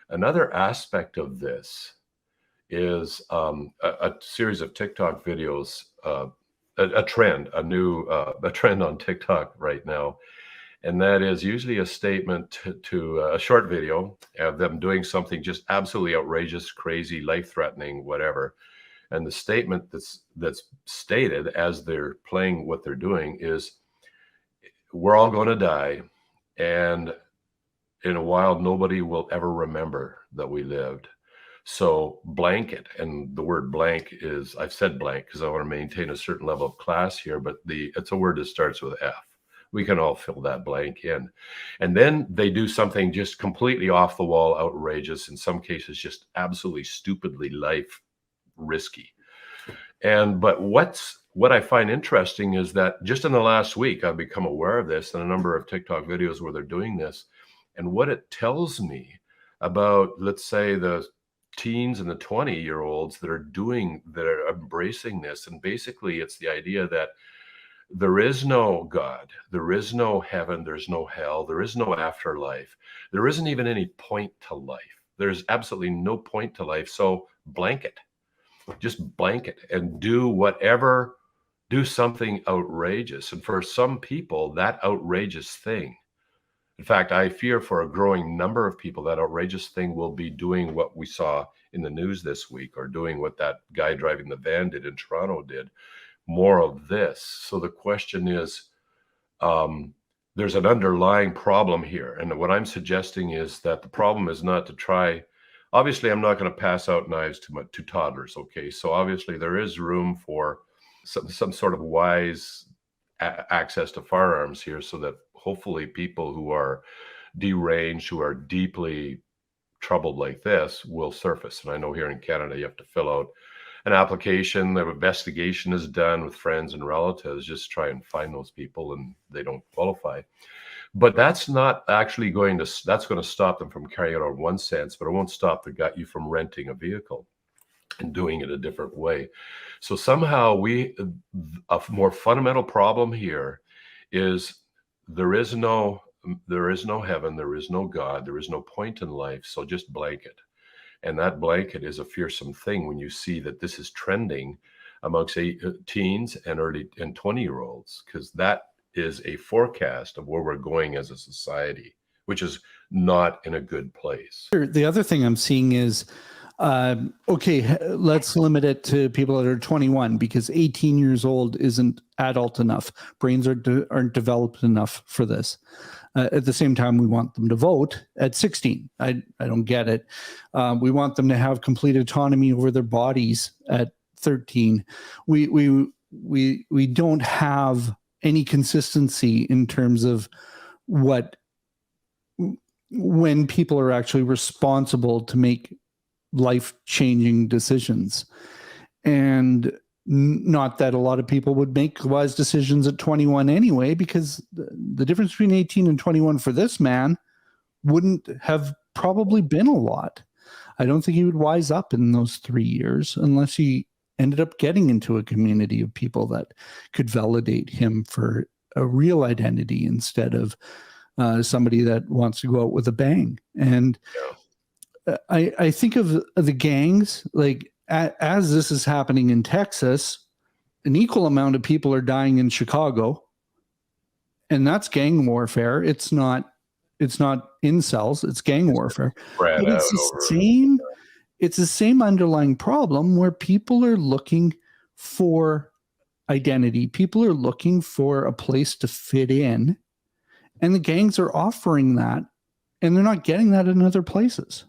Another aspect of this is a series of TikTok videos, a trend, a trend on TikTok right now. And that is usually a statement to a short video of them doing something just absolutely outrageous, crazy, life-threatening, whatever. And the statement that's stated as they're playing what they're doing is, we're all going to die, and in a while, nobody will ever remember that we lived. So blanket, and the word blank is, I've said blank because I want to maintain a certain level of class here, but it's a word that starts with F. We can all fill that blank in. And then they do something just completely off the wall, outrageous, in some cases, just absolutely stupidly life risky. But what I find interesting is that just in the last week, I've become aware of this in a number of TikTok videos where they're doing this. And what it tells me about, let's say, the teens and the 20-year-olds that are embracing this. And basically, it's the idea that there is no God, there is no heaven, there's no hell, there is no afterlife. There isn't even any point to life. There's absolutely no point to life. So blanket. Just blanket and do something outrageous. And for some people, that outrageous thing, in fact, I fear for a growing number of people, that outrageous thing will be doing what we saw in the news this week, or doing what that guy driving the van did in Toronto did. More of this. So the question is, there's an underlying problem here. And what I'm suggesting is that the problem is not to try. Obviously, I'm not going to pass out knives to toddlers, okay? So obviously there is room for some sort of wise access to firearms here, so that hopefully people who are deranged, who are deeply troubled like this, will surface. And I know here in Canada, you have to fill out an application. The investigation is done with friends and relatives, just try and find those people, and they don't qualify. But that's not actually that's going to stop them from carrying it out in one sense, but it won't stop you from renting a vehicle and doing it a different way. So somehow a more fundamental problem here is there is no heaven, there is no God, there is no point in life. So just blanket. And that blanket is a fearsome thing when you see that this is trending amongst teens and early and 20-year-olds, because that is a forecast of where we're going as a society, which is not in a good place. The other thing I'm seeing is, okay, let's limit it to people that are 21, because 18 years old isn't adult enough. Brains aren't developed enough for this. At the same time, we want them to vote at 16. I don't get it. We want them to have complete autonomy over their bodies at 13. We don't have any consistency in terms of when people are actually responsible to make life-changing decisions. And not that a lot of people would make wise decisions at 21 anyway, because the difference between 18 and 21 for this man wouldn't have probably been a lot. I don't think he would wise up in those 3 years unless he ended up getting into a community of people that could validate him for a real identity instead of somebody that wants to go out with a bang. And I think of the gangs, like as this is happening in Texas, an equal amount of people are dying in Chicago, and that's gang warfare. It's not incels, it's gang warfare. But it's the same underlying problem where people are looking for identity. People are looking for a place to fit in, and the gangs are offering that, and they're not getting that in other places.